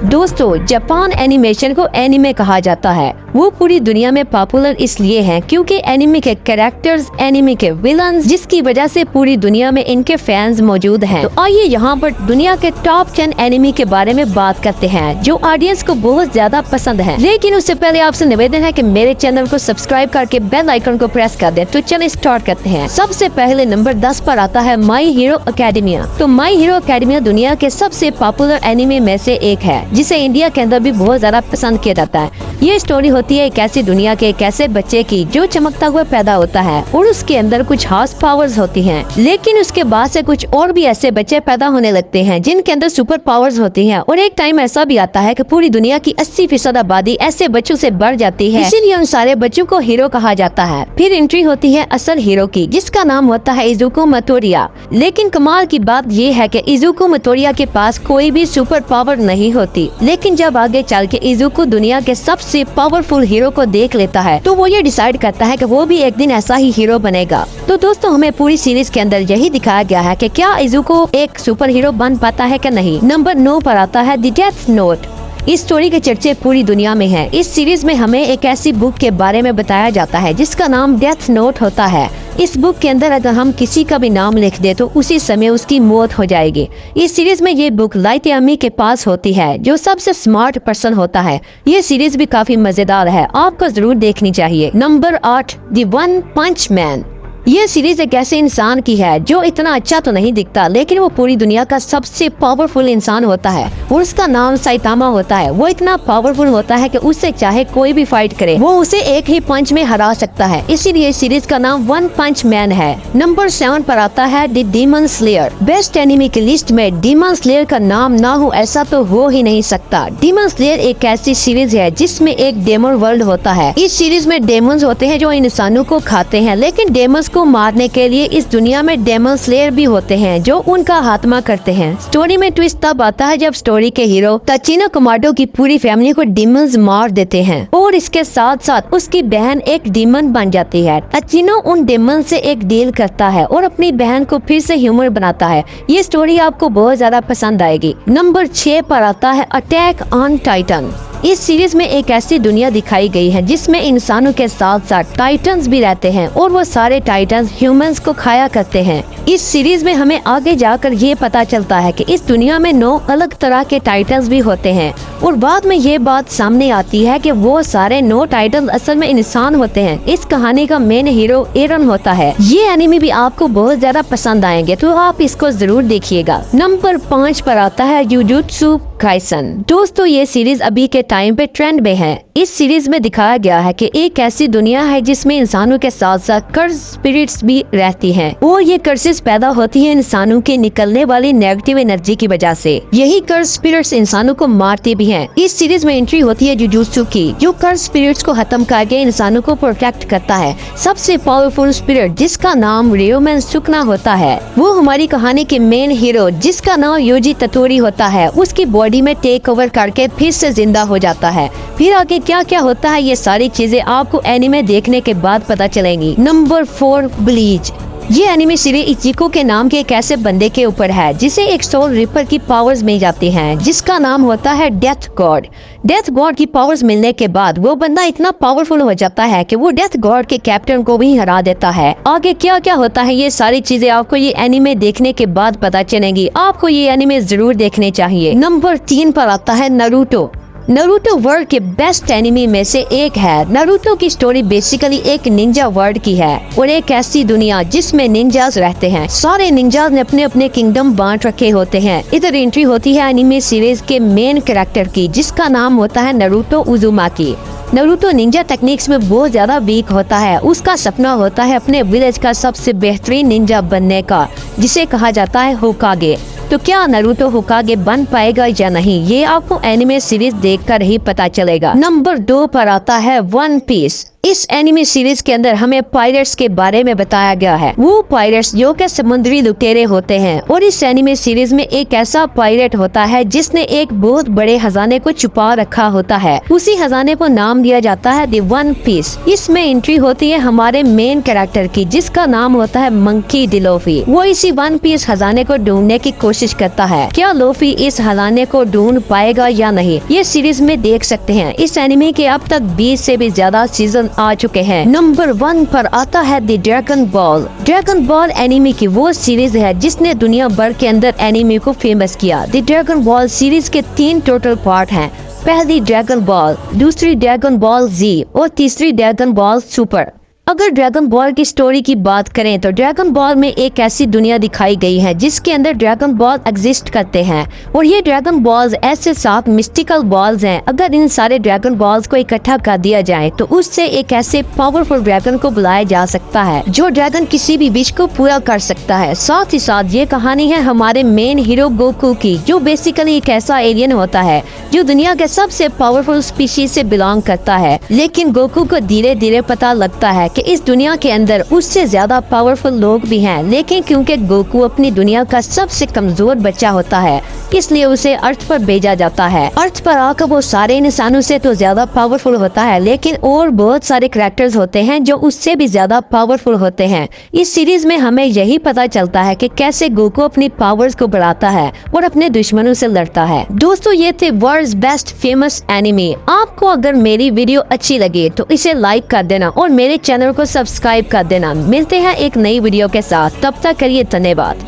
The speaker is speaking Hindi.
दोस्तों, जापान एनिमेशन को एनिमे कहा जाता है। वो पूरी दुनिया में पॉपुलर इसलिए है क्योंकि एनिमे के कैरेक्टर्स, एनिमे के विलन्स, जिसकी वजह से पूरी दुनिया में इनके फैंस मौजूद हैं। तो आइए यहाँ पर दुनिया के टॉप 10 एनिमे के बारे में बात करते हैं जो ऑडियंस को बहुत ज्यादा पसंद है। लेकिन उससे पहले आपसे निवेदन है कि मेरे चैनल को सब्सक्राइब करके बेल आइकन को प्रेस कर दें। तो चलिए स्टार्ट करते हैं। सबसे पहले नंबर 10 पर आता है माई हीरो अकेडमिया। तो माई हीरो अकेडमिया दुनिया के सबसे पॉपुलर एनिमे में से एक है जिसे इंडिया के अंदर भी बहुत ज्यादा पसंद किया जाता है। ये स्टोरी होती है एक ऐसी दुनिया के एक ऐसे बच्चे की जो चमकता हुआ पैदा होता है और उसके अंदर कुछ खास पावर्स होती हैं। लेकिन उसके बाद से कुछ और भी ऐसे बच्चे पैदा होने लगते हैं जिनके अंदर सुपर पावर्स होती हैं। और एक टाइम ऐसा भी आता है कि पूरी दुनिया की 80% आबादी ऐसे बच्चों से बढ़ जाती है, इसीलिए उन सारे बच्चों को हीरो कहा जाता है। फिर एंट्री होती है असल हीरो की, जिसका नाम होता है इजुको मोटोरिया। लेकिन कमाल की बात ये है कि इजुको मोटोरिया के पास कोई भी सुपर पावर नहीं होती। लेकिन जब आगे चल के इजुको दुनिया के सबसे पावरफुल हीरो को देख लेता है तो वो ये डिसाइड करता है कि वो भी एक दिन ऐसा ही हीरो बनेगा। तो दोस्तों, हमें पूरी सीरीज के अंदर यही दिखाया गया है कि क्या इजुको एक सुपर हीरो बन पाता है कि नहीं। नंबर 9 पर आता है द डेथ नोट। इस स्टोरी के चर्चे पूरी दुनिया में हैं। इस सीरीज में हमें एक ऐसी बुक के बारे में बताया जाता है जिसका नाम डेथ नोट होता है। इस बुक के अंदर अगर हम किसी का भी नाम लिख दे तो उसी समय उसकी मौत हो जाएगी। इस सीरीज में ये बुक लाइट यामी के पास होती है जो सबसे स्मार्ट पर्सन होता है। ये सीरीज भी काफी मजेदार है, आपको जरूर देखनी चाहिए। Number 8 the one punch man. ये सीरीज एक ऐसे इंसान की है जो इतना अच्छा तो नहीं दिखता लेकिन वो पूरी दुनिया का सबसे पावरफुल इंसान होता है और उसका नाम साइतामा होता है। वो इतना पावरफुल होता है कि उससे चाहे कोई भी फाइट करे वो उसे एक ही पंच में हरा सकता है, इसीलिए सीरीज का नाम वन पंच मैन है। नंबर 7 पर आता है the demon slayer. Best anime की लिस्ट में डीमन स्लेयर का नाम ना हो ऐसा तो हो ही नहीं सकता। डीमन स्लेयर एक ऐसी सीरीज है जिसमें एक डेमन वर्ल्ड होता है। इस सीरीज में डेमंस होते हैं जो इंसानों को खाते हैं, लेकिन डेमंस को मारने के लिए इस दुनिया में डेमन स्लेयर भी होते हैं जो उनका खात्मा करते हैं। स्टोरी में ट्विस्ट तब आता है जब स्टोरी के हीरो तचिनो कमाडो की पूरी फैमिली को डीमंस मार देते हैं और इसके साथ साथ उसकी बहन एक डीमन बन जाती है। तचिनो उन डीमन से एक डील करता है और अपनी बहन को फिर से ह्यूमन बनाता है। ये स्टोरी आपको बहुत ज्यादा पसंद आएगी। नंबर 6 पर आता है अटैक ऑन टाइटन। इस सीरीज में एक ऐसी दुनिया दिखाई गई है जिसमें इंसानों के साथ साथ टाइटन्स भी रहते हैं और वो सारे टाइटन्स ह्यूमंस को खाया करते हैं। इस सीरीज में हमें आगे जाकर ये पता चलता है कि इस दुनिया में 9 अलग तरह के टाइटन्स भी होते हैं और बाद में ये बात सामने आती है कि वो सारे 9 टाइटन्स असल में इंसान होते हैं। इस कहानी का मेन हीरो एरन होता है। ये एनिमे भी आपको बहुत ज्यादा पसंद आएंगे तो आप इसको जरूर देखिएगा। नंबर 5 पर आता है जुजुत्सु काइसन। दोस्तों, ये सीरीज अभी के टाइम पे ट्रेंड में है। इस सीरीज में दिखाया गया है कि एक ऐसी दुनिया है जिसमें इंसानों के साथ साथ कर्स स्पिरिट्स भी रहती हैं और ये कर्सेस पैदा होती हैं इंसानों के निकलने वाली नेगेटिव एनर्जी की वजह से। यही कर्स स्पिरिट्स इंसानों को मारते भी हैं। इस सीरीज में एंट्री होती है जुजुत्सु की, जो कर्स स्पिरिट्स को खत्म करके इंसानों को प्रोटेक्ट करता है। सबसे पावरफुल स्पिरिट जिसका नाम रियोमेन सुकना होता है, वो हमारी कहानी के मेन हीरो जिसका नाम योजी ततोरी होता है, उसकी बॉडी में टेक ओवर करके फिर से जिंदा हो जाता है। फिर आगे क्या क्या होता है ये सारी चीजें आपको एनिमे देखने के बाद पता चलेंगी। Number 4 bleach. ये एनिमे सीरीज इचिको के नाम के एक ऐसे बंदे के ऊपर है जिसे एक सोल रिपर की पावर्स मिल जाती हैं जिसका नाम होता है डेथ गॉड। डेथ गॉड की पावर्स मिलने के बाद वो बंदा इतना पावरफुल हो जाता है कि वो डेथ गॉड के कैप्टन को भी हरा देता है। आगे क्या क्या होता है ये सारी चीजें आपको ये एनिमे देखने के बाद पता चलेंगी। आपको ये एनिमे जरूर देखने चाहिए। नंबर 3 पर आता है नारुतो। नारुतो वर्ल्ड के बेस्ट एनिमे में से एक है। नारुतो की स्टोरी बेसिकली एक निंजा वर्ल्ड की है और एक ऐसी दुनिया जिसमें निंजास रहते हैं। सारे निंजास ने अपने अपने किंगडम बांट रखे होते हैं। इधर एंट्री होती है एनिमे सीरीज के मेन कैरेक्टर की जिसका नाम होता है नारुतो उजुमाकी। नारुतो निंजा टेक्निक्स में बहुत ज्यादा वीक होता है। उसका सपना होता है अपने विलेज का सबसे बेहतरीन निंजा बनने का जिसे कहा जाता है होकागे। तो क्या नारुतो होकागे बन पाएगा या नहीं ये आपको एनिमे सीरीज देखकर ही पता चलेगा। नंबर 2 पर आता है वन पीस। इस एनिमे सीरीज के अंदर हमें पायरेट्स के बारे में बताया गया है। वो पायरेट्स जो कि समुद्री लुटेरे होते हैं और इस एनिमे सीरीज में एक ऐसा पायरेट होता है जिसने एक बहुत बड़े खजाने को छुपा रखा होता है। उसी खजाने को नाम दिया जाता है द वन पीस। इसमें एंट्री होती है हमारे मेन कैरेक्टर की जिसका नाम होता है मंकी डी लोफी। वो इसी वन पीस खजाने को ढूंढने की कोशिश करता है। क्या लोफी इस खजाने को ढूंढ पाएगा या नहीं, ये सीरीज में देख सकते हैं। इस एनिमे के अब तक 20 से भी ज्यादा सीजन आ चुके हैं। नंबर 1 पर आता है the dragon ball. Dragon ball anime की वो सीरीज है जिसने दुनिया भर के अंदर एनिमे को फेमस किया। द ड्रैगन बॉल सीरीज के 3 टोटल पार्ट हैं। पहली ड्रैगन बॉल, दूसरी ड्रैगन बॉल जी और तीसरी ड्रैगन बॉल सुपर। अगर ड्रैगन बॉल की स्टोरी की बात करें तो ड्रैगन बॉल में एक ऐसी दुनिया दिखाई गई है जिसके अंदर ड्रैगन बॉल एग्जिस्ट करते हैं और ये ड्रैगन बॉल्स ऐसे 7 मिस्टिकल बॉल्स हैं। अगर इन सारे ड्रैगन बॉल्स को इकट्ठा कर दिया जाए तो उससे एक ऐसे पावरफुल ड्रैगन को बुलाया जा सकता है जो ड्रैगन किसी भी विश को पूरा कर सकता है। साथ ही साथ ये कहानी है हमारे मेन हीरो गोकू की, जो बेसिकली एक ऐसा एलियन होता है जो दुनिया के सबसे पावरफुल स्पीशीज से बिलोंग करता है। लेकिन गोकू को धीरे धीरे पता लगता है कि इस दुनिया के अंदर उससे ज्यादा पावरफुल लोग भी हैं, लेकिन क्योंकि गोकू अपनी दुनिया का सबसे कमजोर बच्चा होता है इसलिए उसे अर्थ पर भेजा जाता है। अर्थ पर आकर वो सारे इंसानों से तो ज्यादा पावरफुल होता है, लेकिन और बहुत सारे कैरेक्टर्स होते हैं जो उससे भी ज्यादा पावरफुल होते हैं। इस सीरीज में हमें यही पता चलता है कि कैसे गोकू अपनी पावर्स को बढ़ाता है और अपने दुश्मनों से लड़ता है। दोस्तों, ये थे वर्ल्ड्स बेस्ट फेमस एनिमे। आपको अगर मेरी वीडियो अच्छी लगे तो इसे लाइक कर देना और मेरे चैनल को सब्सक्राइब कर देना। मिलते हैं एक नई वीडियो के साथ, तब तक करिए धन्यवाद।